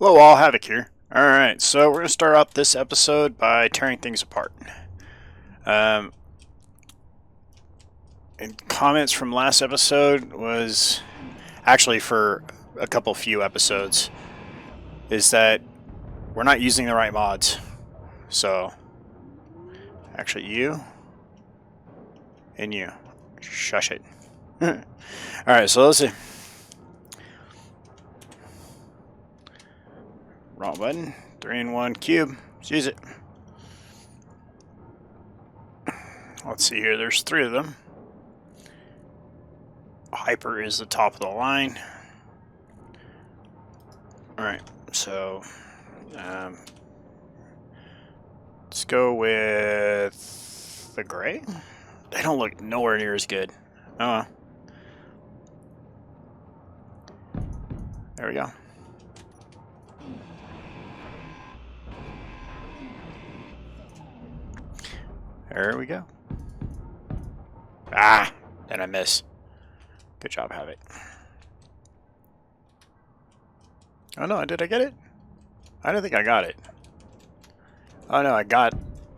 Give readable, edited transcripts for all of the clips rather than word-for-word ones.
Hello all, Havoc here. Alright, so we're going to start off this episode by tearing things apart. And comments from last episode was, actually for a few episodes, is that we're not using the right mods. So, actually you, and you. Shush it. Alright, so let's see. Wrong button. 3-in-1 cube. Let's use it. Let's see here. There's 3 of them. Hyper is the top of the line. Alright, so let's go with the gray. They don't look nowhere near as good. Oh, there we go. There we go. Ah, did I miss? Good job, Havoc. Oh no, did I get it? I don't think I got it. Oh no, I got...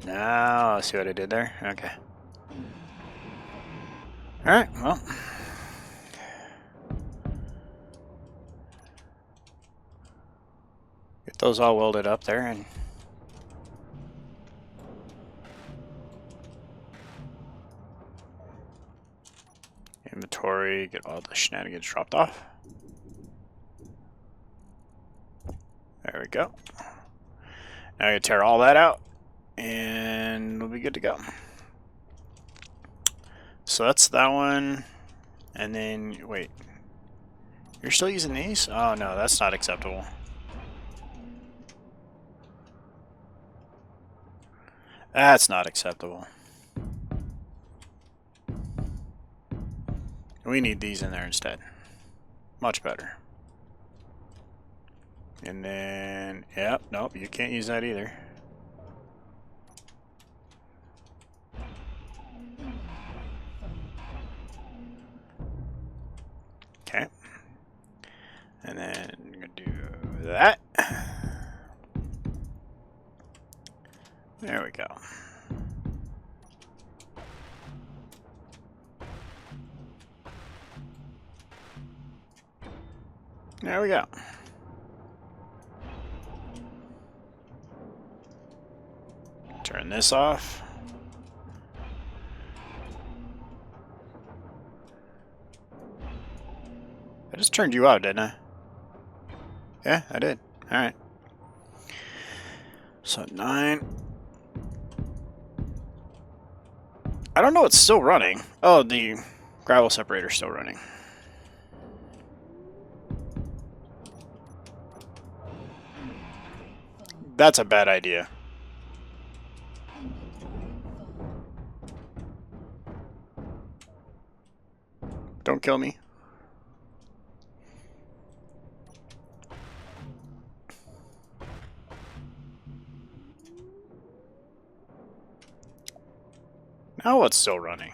Now, see what I did there? Okay. Alright, well. Get those all welded up there and... Inventory, get all the shenanigans dropped off. There we go. Now I gotta tear all that out, and we'll be good to go. So that's that one, and then, wait. You're still using these? Oh no, that's not acceptable. That's not acceptable. We need these in there instead. Much better. And then, yep, nope, you can't use that either. Okay. And then I'm gonna do that. There we go. There we go. Turn this off. I just turned you out, didn't I? Yeah, I did. Alright. So 9. I don't know, it's still running. Oh, the gravel separator's still running. That's a bad idea. Don't kill me. Now it's still running.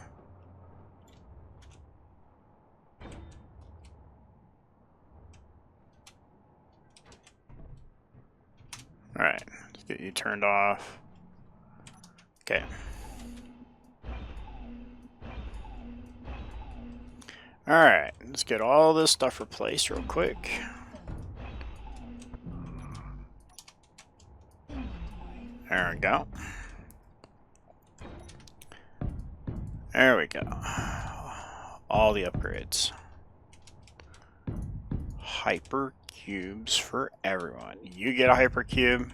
Alright, let's get you turned off. Okay. Alright, let's get all this stuff replaced real quick. There we go. There we go. All the upgrades. Hyper cubes for everyone. You get a hyper cube,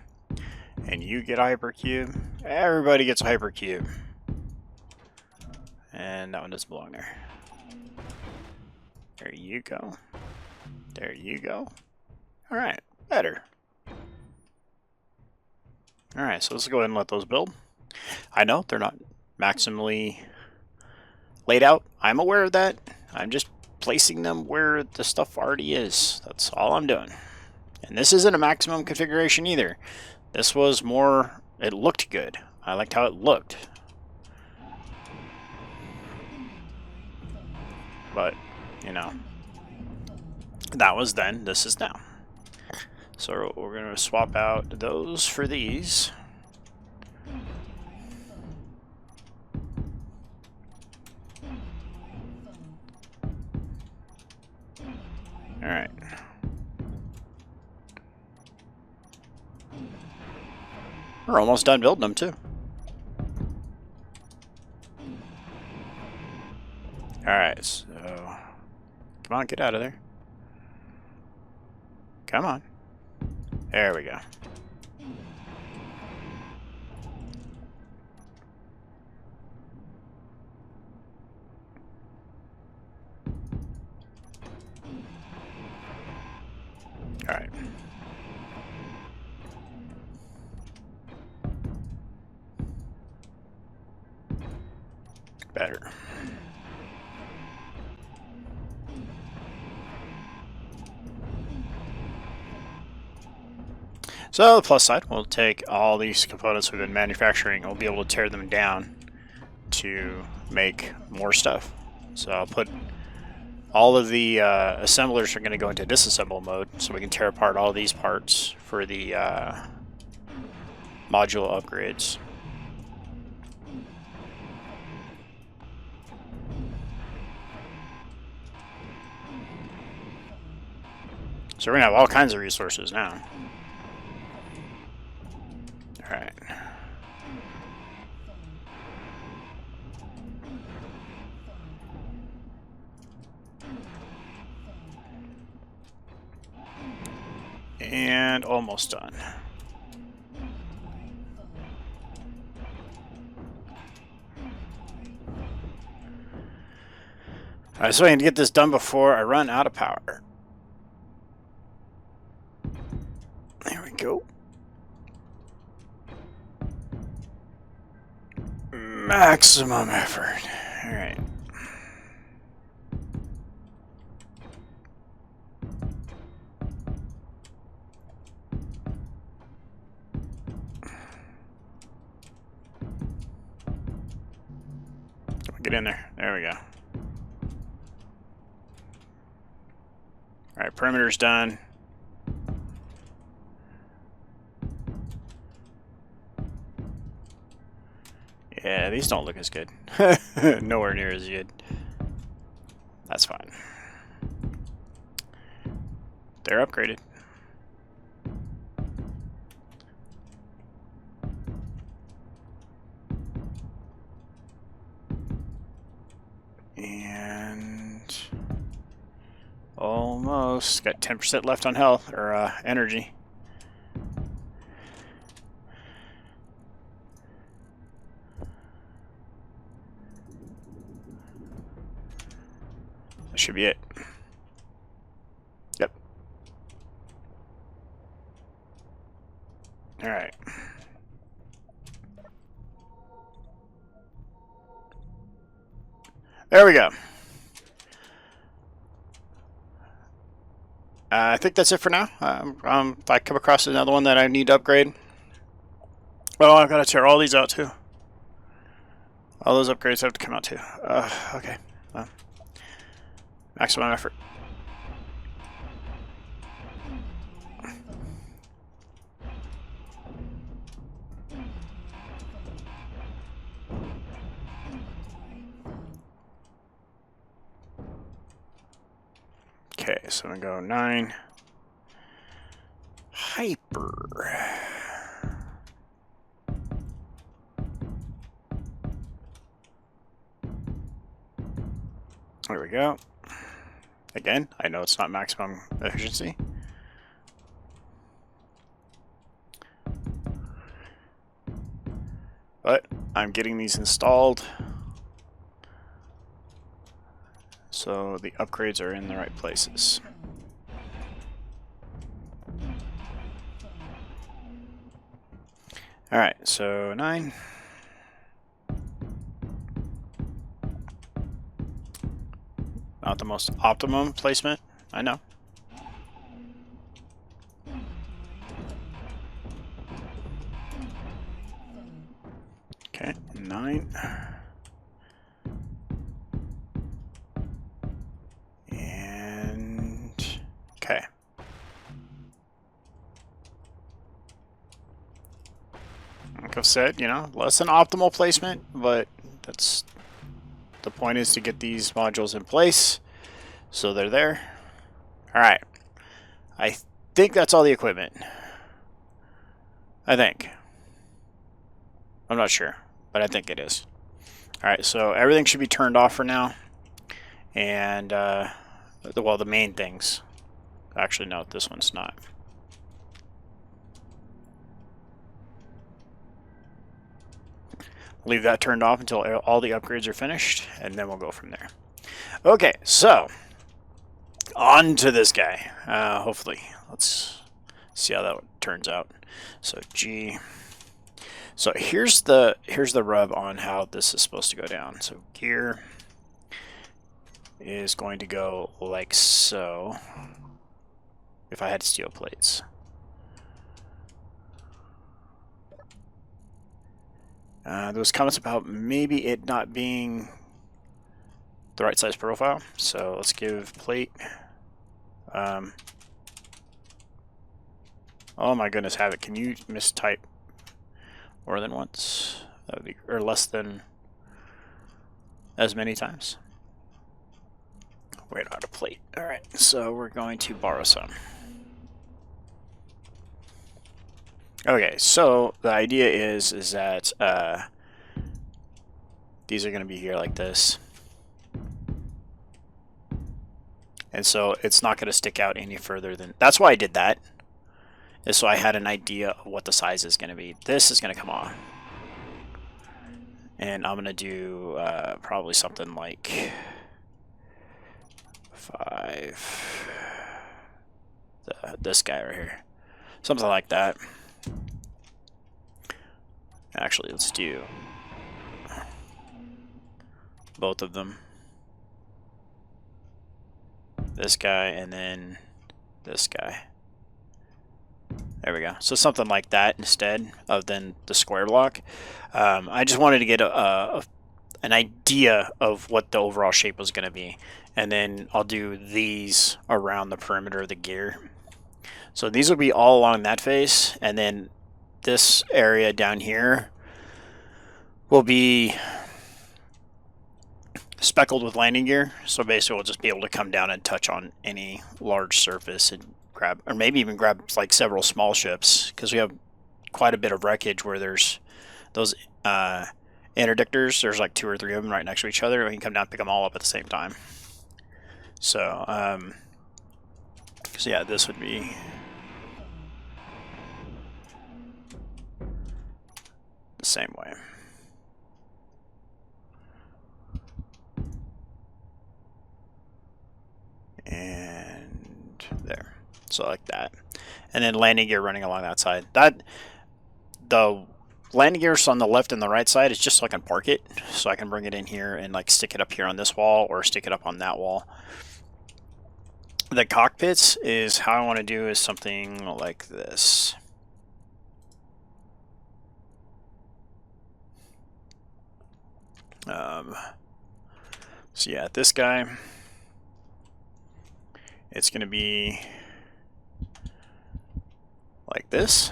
and you get a hyper cube. Everybody gets a hyper cube. And that one doesn't belong there. There you go. There you go. Alright, better. Alright, so let's go ahead and let those build. I know they're not maximally laid out. I'm aware of that. I'm just placing them where the stuff already is. That's all I'm doing. And this isn't a maximum configuration either. This was more, it looked good. I liked how it looked. But, you know, that was then, this is now. So we're going to swap out those for these. Alright. We're almost done building them, too. Alright, so... Come on, get out of there. Come on. There we go. Alright. Better. So the plus side, we'll take all these components we've been manufacturing and we'll be able to tear them down to make more stuff. So I'll put all of the assemblers are going to go into disassemble mode so we can tear apart all these parts for the module upgrades. So we're going to have all kinds of resources now. Alright. And almost done. Alright, so I need to get this done before I run out of power. There we go. Maximum effort. Alright. Get in there. There we go. Alright, perimeter's done. Yeah, these don't look as good. Nowhere near as good. That's fine. They're upgraded. And almost got 10% left on health or energy. That should be it. Yep. All right. There we go. I think that's it for now. If I come across another one that I need to upgrade, well, I've got to tear all these out too. All those upgrades have to come out too. Okay. Well, maximum effort. Okay, so I'm going to go 9. Hyper. There we go. Again, I know it's not maximum efficiency. But I'm getting these installed. So the upgrades are in the right places. Alright, so 9. Not the most optimum placement, I know. Okay, 9. And okay. like I've said, you know, less than optimal placement, but that's the point, is to get these modules in place so they're there. All right, I think that's all the equipment. I think. I'm not sure, but I think it is. All right, so everything should be turned off for now, and well, the main things. Actually, no, this one's not. Leave that turned off until all the upgrades are finished, and then we'll go from there. Okay, so on to this guy. Hopefully, let's see how that turns out. So G. So here's the rub on how this is supposed to go down. So gear is going to go like so. If I had steel plates. There was comments about maybe it not being the right size profile. So let's give plate. Oh my goodness, Havoc, can you mistype more than once? That would be, or less than as many times. Wait, out of plate. All right, so we're going to borrow some. Okay, so the idea is that these are going to be here like this. And so it's not going to stick out any further than... That's why I did that. Is so I had an idea of what the size is going to be. This is going to come off. And I'm going to do probably something like 5. This guy right here. Something like that. Actually, let's do both of them. This guy and then this guy. There we go. So something like that instead of then the square block. I just wanted to get an idea of what the overall shape was going to be. And then I'll do these around the perimeter of the gear. So these will be all along that face, and then this area down here will be speckled with landing gear. So basically we'll just be able to come down and touch on any large surface and grab, or maybe even grab like several small ships, because we have quite a bit of wreckage where there's those interdictors. There's like 2 or 3 of them right next to each other. We can come down and pick them all up at the same time. So, so yeah, this would be the same way. And there. So like that. And then landing gear running along that side. The landing gears on the left and the right side is just so I can park it. So I can bring it in here and like stick it up here on this wall or stick it up on that wall. The cockpits is how I want to do is something like this. So yeah, this guy, it's going to be like this.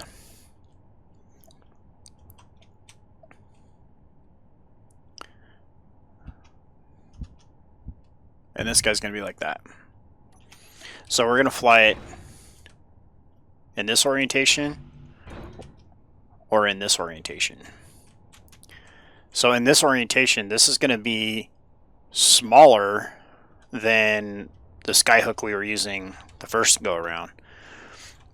And this guy's going to be like that. So we're going to fly it in this orientation or in this orientation. So in this orientation, this is going to be smaller than the skyhook we were using the first go around.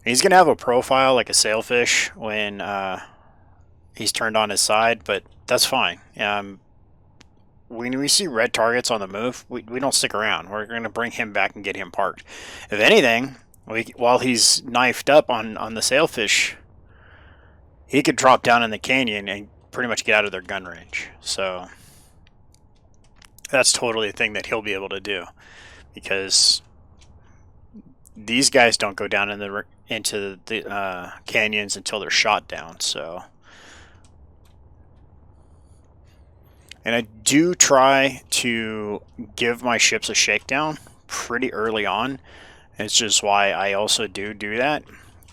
He's going to have a profile like a sailfish when he's turned on his side, but that's fine. When we see red targets on the move, we don't stick around. We're going to bring him back and get him parked. If anything, while he's knifed up on the sailfish, he could drop down in the canyon and pretty much get out of their gun range. So that's totally a thing that he'll be able to do, because these guys don't go down into the canyons until they're shot down. So, and I do try to give my ships a shakedown pretty early on. It's just why I also do that.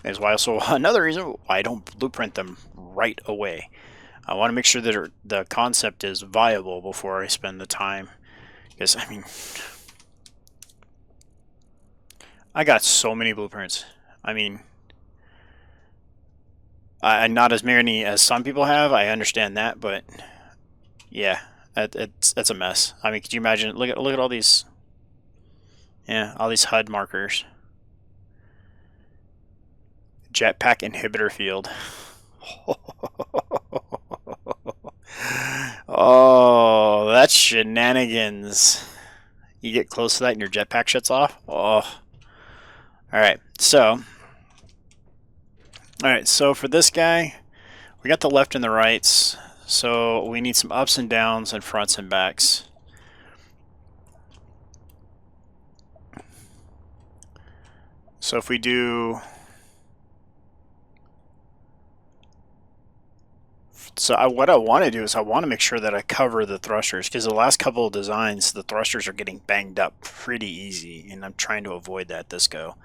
Is why also another reason why I don't blueprint them right away. I want to make sure that the concept is viable before I spend the time. Because, I mean, I got so many blueprints. I mean, not as many as some people have. I understand that, but yeah, that's a mess. I mean, could you imagine? Look at all these, yeah, all these HUD markers. Jetpack inhibitor field. Oh, that's shenanigans. You get close to that and your jetpack shuts off. Oh. Alright, so for this guy, we got the left and the rights. So we need some ups and downs and fronts and backs. So if we do... So what I want to do is I want to make sure that I cover the thrusters, because the last couple of designs, the thrusters are getting banged up pretty easy, and I'm trying to avoid that this go.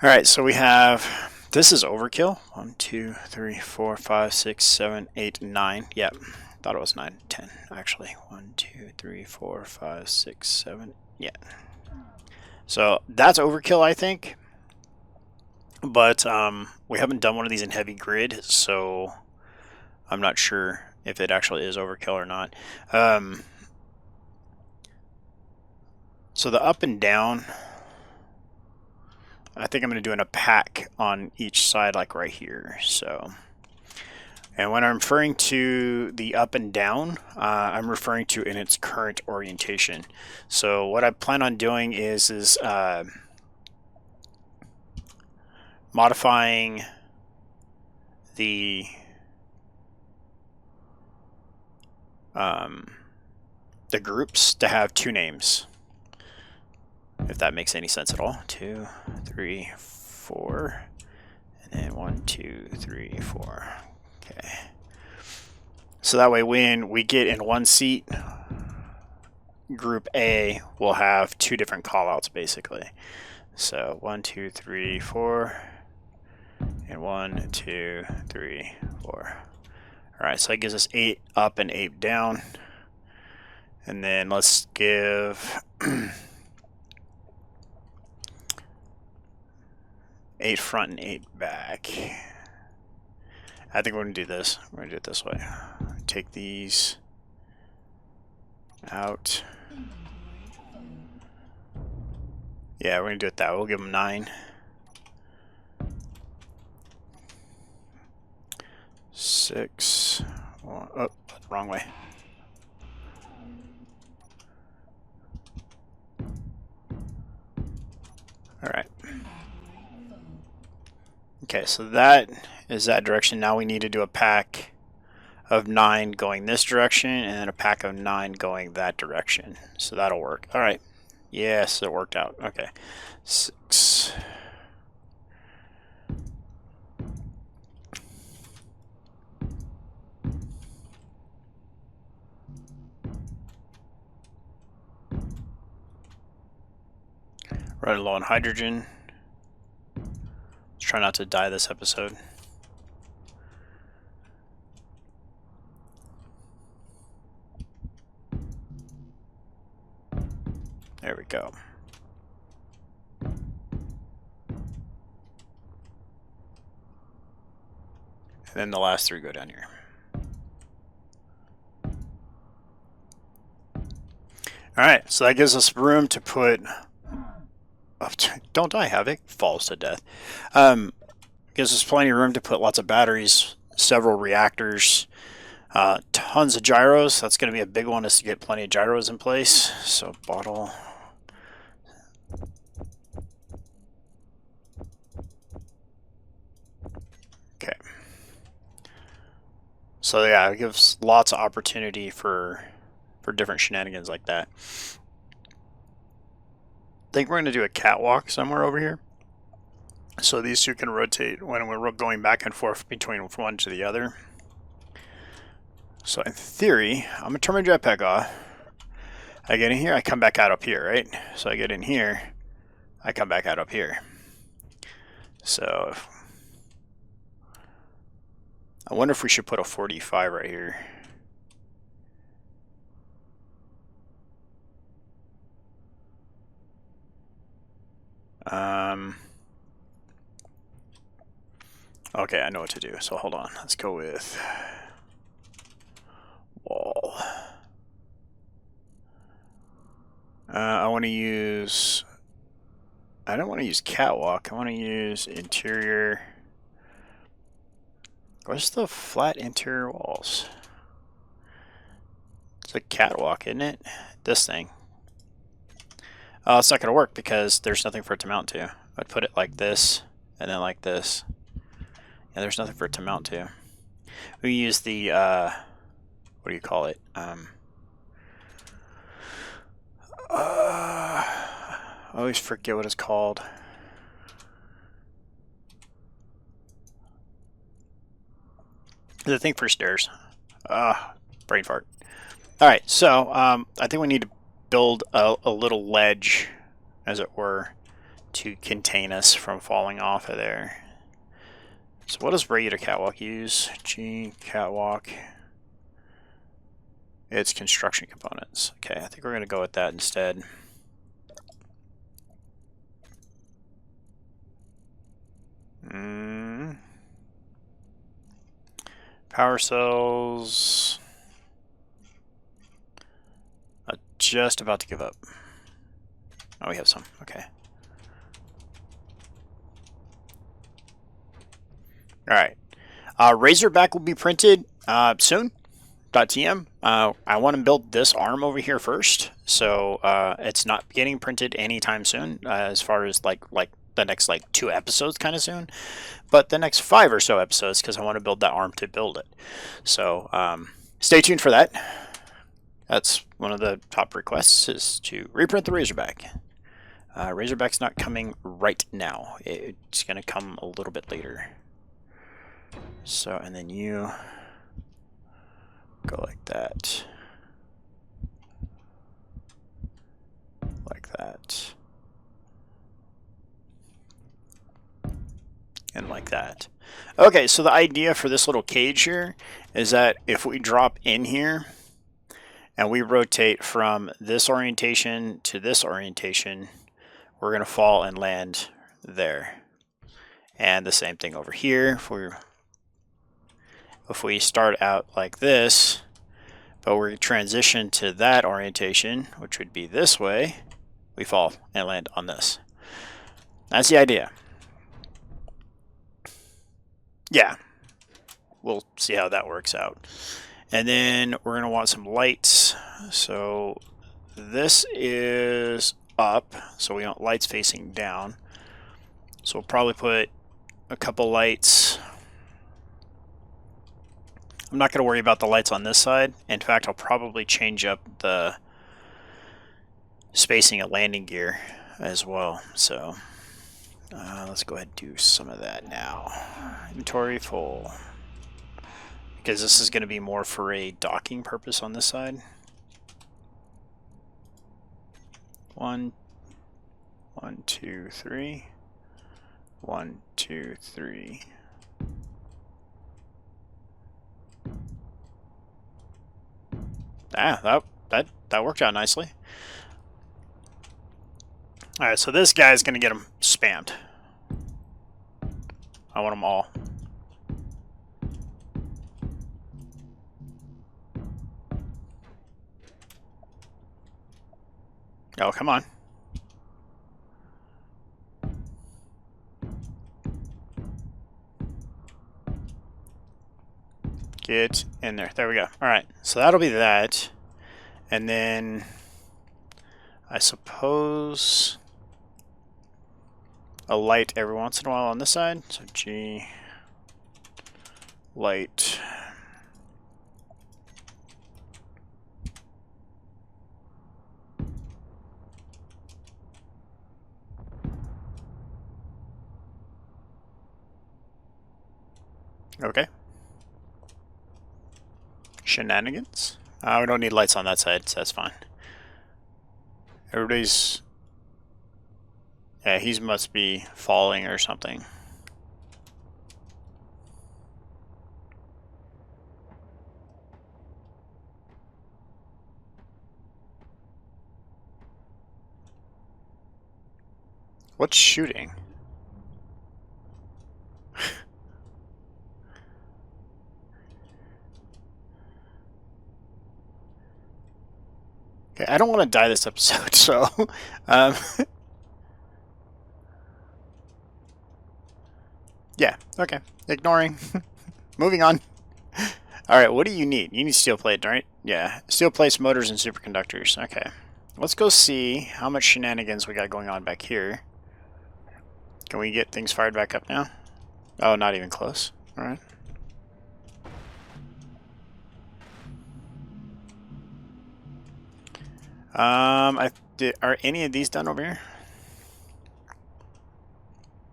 Alright, so we have... This is overkill. 1, 2, 3, 4, 5, 6, 7, 8, 9. Yep. Thought it was 9, 10, actually. 1, 2, 3, 4, 5, 6, 7. Yeah. So that's overkill, I think. But we haven't done one of these in heavy grid, so I'm not sure if it actually is overkill or not. So the up and down, I think I'm going to do in a pack on each side, like right here. So, and when I'm referring to the up and down, I'm referring to in its current orientation. So what I plan on doing is modifying the groups to have 2 names, if that makes any sense at all. 2, 3, 4, and then 1, 2, 3, 4. Okay. So that way when we get in one seat, group A will have 2 different callouts basically. So 1, 2, 3, 4, and 1, 2, 3, 4. Alright, so that gives us 8 up and 8 down. And then let's give 8 front and 8 back. I think we're going to do this. We're going to do it this way. Take these out. Yeah, we're going to do it that way. We'll give them 9. 6. Oh, wrong way. Alright. Okay, so that is that direction. Now we need to do a pack of 9 going this direction, and then a pack of 9 going that direction. So that'll work. Alright. Yes, it worked out. Okay. 6. Running low on hydrogen. Let's try not to die this episode. There we go. And then the last 3 go down here. Alright, so that gives us room to put... Oh, don't die, Havoc. Falls to death. Gives us plenty of room to put lots of batteries, several reactors, tons of gyros. That's going to be a big one, is to get plenty of gyros in place. So bottle. Okay. So yeah, it gives lots of opportunity for different shenanigans like that. I think we're going to do a catwalk somewhere over here, so these 2 can rotate when we're going back and forth between one to the other. So in theory, I'm going to turn my jetpack off. I get in here, I come back out up here, right? So I get in here, I come back out up here. So I wonder if we should put a 45 right here. Okay, I know what to do. So hold on. Let's go with wall. I want to use... I don't want to use catwalk. I want to use interior. Where's the flat interior walls? It's a catwalk, isn't it? This thing. Oh, it's not going to work because there's nothing for it to mount to. I'd put it like this, and then like this. Yeah, there's nothing for it to mount to. We use the, what do you call it? I always forget what it's called. The thing for stairs. Brain fart. Alright, so I think we need to build a little ledge, as it were, to contain us from falling off of there. So what does regular catwalk use? G, catwalk. It's construction components. Okay, I think we're going to go with that instead. Power cells. Just about to give up. Oh, we have some. Okay. Alright. Razorback will be printed soon. .tm. I want to build this arm over here first, so it's not getting printed anytime soon, as far as like the next 2 episodes kind of soon, but the next 5 or so episodes, because I want to build that arm to build it. So stay tuned for that. That's one of the top requests, is to reprint the Razorback. Razorback's not coming right now. It's going to come a little bit later. So, and then you go like that. Like that. And like that. Okay, so the idea for this little cage here is that if we drop in here and we rotate from this orientation to this orientation, we're going to fall and land there. And the same thing over here. If we start out like this, but we transition to that orientation, which would be this way, we fall and land on this. That's the idea. Yeah, we'll see how that works out. And then we're going to want some lights. So this is up, so we want lights facing down. So we'll probably put a couple lights. I'm not going to worry about the lights on this side. In fact, I'll probably change up the spacing of landing gear as well. So let's go ahead and do some of that now. Inventory full. Because this is going to be more for a docking purpose on this side. 1, 1, 2, 3. 1, 2, 3. Ah, that worked out nicely. Alright, so this guy's going to get them spammed. I want them all. Oh, come on. Get in there. There we go. Alright, so that'll be that. And then I suppose a light every once in a while on this side. So G light. Okay. Shenanigans. We don't need lights on that side, so that's fine. Everybody's... Yeah, he must be falling or something. What's shooting? Okay, I don't want to die this episode, so yeah, okay. Ignoring. Moving on. Alright, what do you need? You need steel plate, right? Yeah. Steel plates, motors, and superconductors. Okay. Let's go see how much shenanigans we got going on back here. Can we get things fired back up now? Oh, not even close. Alright. Are any of these done over here?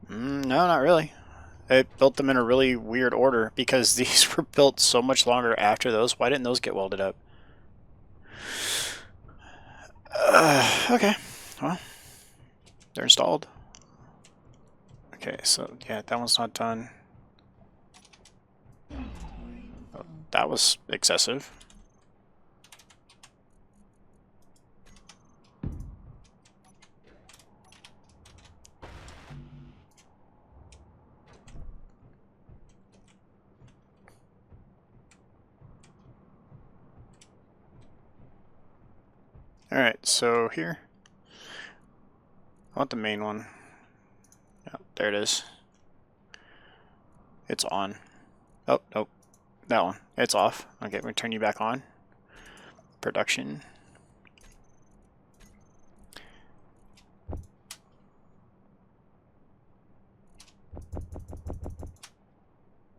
No, not really. It built them in a really weird order because these were built so much longer after those. Why didn't those get welded up? Okay. Well, they're installed. Okay, so yeah, that one's not done. Oh, that was excessive. Alright, so here. I want the main one. Oh, there it is. It's on. Oh, nope. That one. It's off. Okay, we turn you back on. Production.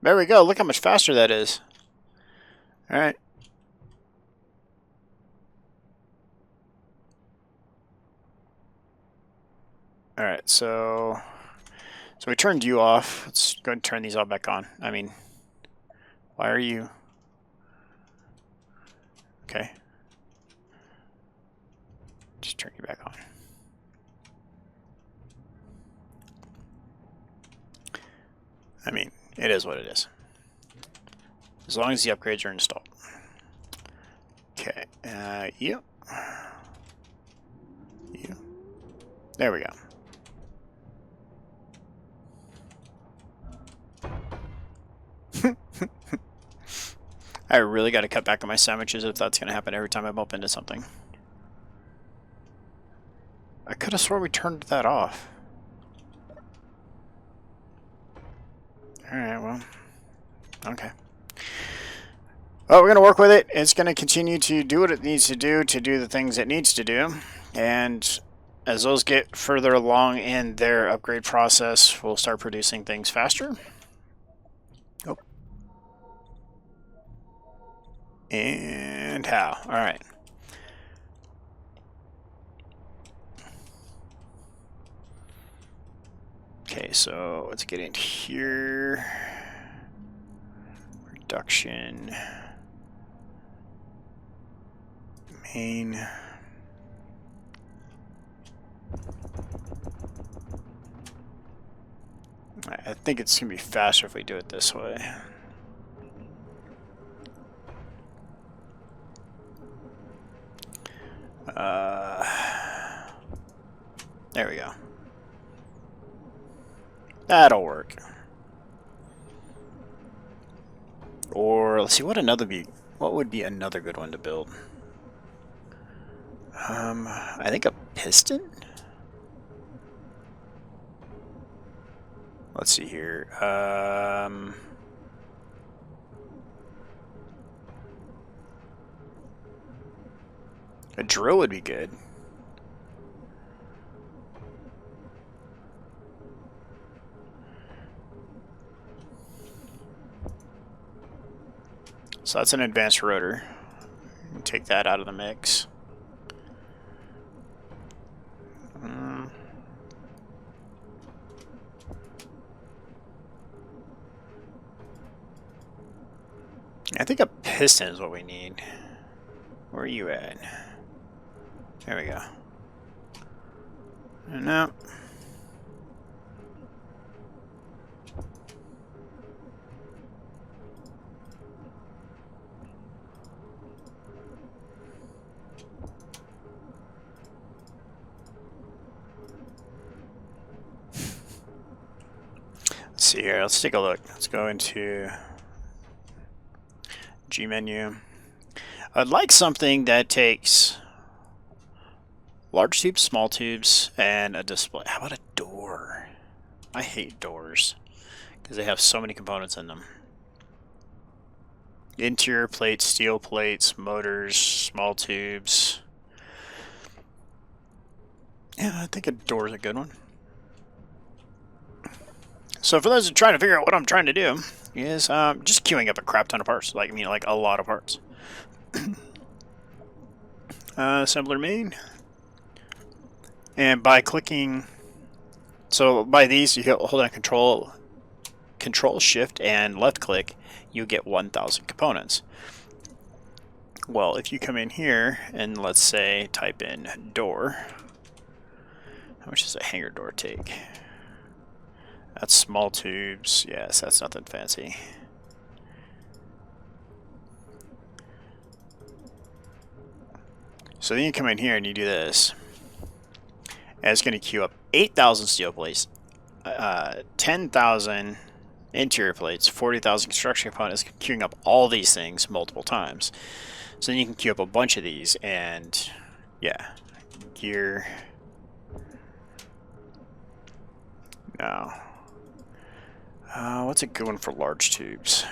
There we go. Look how much faster that is. Alright. Alright, so we turned you off. Let's go ahead and turn these all back on. I mean, why are you... Okay. Just turn you back on. I mean, it is what it is. As long as the upgrades are installed. Okay, yep. You. There we go. I really got to cut back on my sandwiches if that's going to happen every time I bump into something. I could have sworn we turned that off. Alright, well. Okay. Well, we're going to work with it. It's going to continue to do what it needs to do the things it needs to do. And as those get further along in their upgrade process, we'll start producing things faster. Oh. And how? Alright. Okay, so let's get into here. Production. Main. I think it's going to be faster if we do it this way. There we go. That'll work. Or let's see, what would be another good one to build? I think a piston? Let's see here. A drill would be good. So that's an advanced rotor. Take that out of the mix. I think a piston is what we need. Where are you at? There we go. No. see here. Let's take a look. Let's go into G menu. I'd like something that takes large tubes, small tubes, and a display. How about a door? I hate doors because they have so many components in them. Interior plates, steel plates, motors, small tubes. Yeah, I think a door is a good one. So for those who are trying to figure out what I'm trying to do, is just queuing up a crap ton of parts. Like, I mean, like a lot of parts. Assembler main. And by clicking, so by these, you hold on Control Shift and left click, you get 1,000 components. Well, if you come in here and let's say type in door, how much does a hanger door take? That's small tubes. Yes, that's nothing fancy. So then you come in here and you do this. And it's going to queue up 8,000 steel plates, 10,000 interior plates, 40,000 construction components, queuing up all these things multiple times. So then you can queue up a bunch of these and, yeah, gear. Now, what's a good one for large tubes?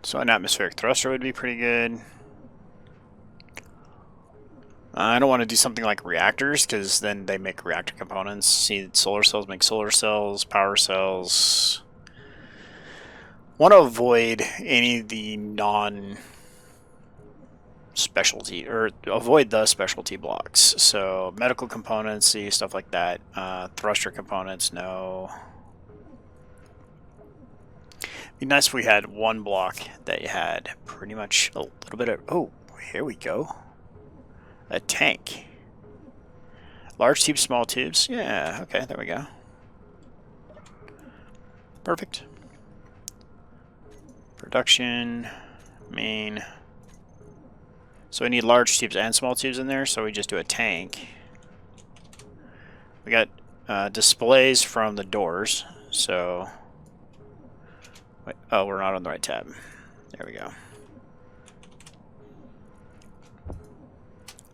So an atmospheric thruster would be pretty good. I don't want to do something like reactors because then they make reactor components. See, solar cells make solar cells, power cells. Want to avoid any of the non-specialty, or avoid the specialty blocks. So medical components, see, stuff like that. Thruster components, no. Be nice if we had one block that you had pretty much a little bit of, oh, here we go. A tank. Large tubes, small tubes. Yeah, okay, there we go. Perfect. Production, main. So we need large tubes and small tubes in there, so we just do a tank. We got displays from the doors, so... Wait, oh, we're not on the right tab. There we go.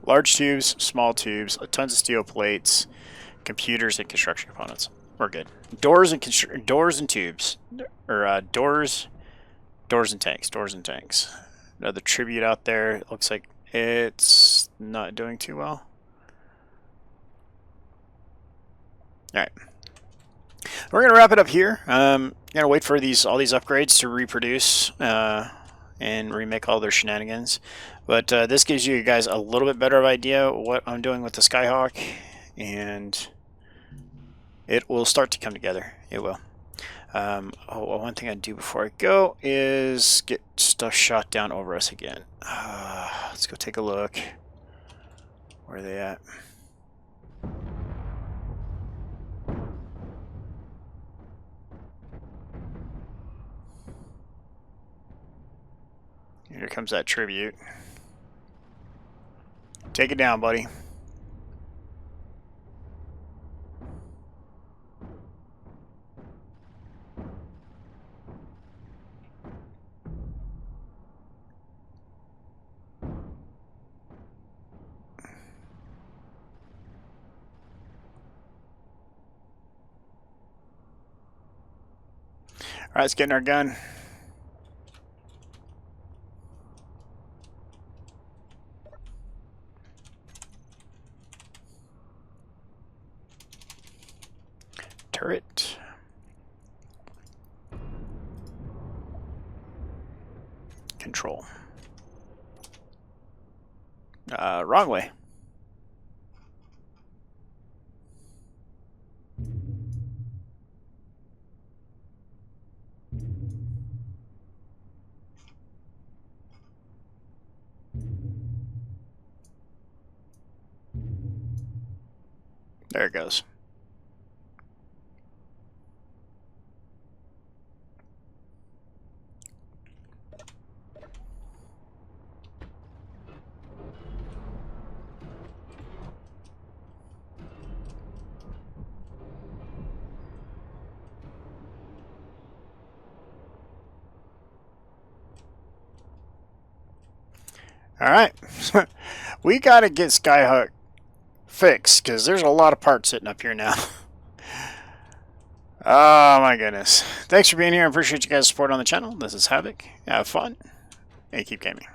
Large tubes, small tubes, tons of steel plates, computers, and construction components. We're good. Doors and tubes, or doors and tanks. Another tribute out there. It looks like it's not doing too well. All right. We're gonna wrap it up here. Gonna wait for all these upgrades to reproduce and remake all their shenanigans. But this gives you guys a little bit better of idea what I'm doing with the Skyhawk, and it will start to come together. It will. One thing I'd do before I go is get stuff shot down over us again. Let's go take a look. Where are they at? Here comes that tribute. Take it down, buddy. All right, let's get in our gun. Turret. Control. Wrong way. There it goes. Alright. We gotta get Skyhook fixed, because there's a lot of parts sitting up here now. Oh my goodness. Thanks for being here. I appreciate you guys' support on the channel. This is Havoc. Have fun. And keep gaming.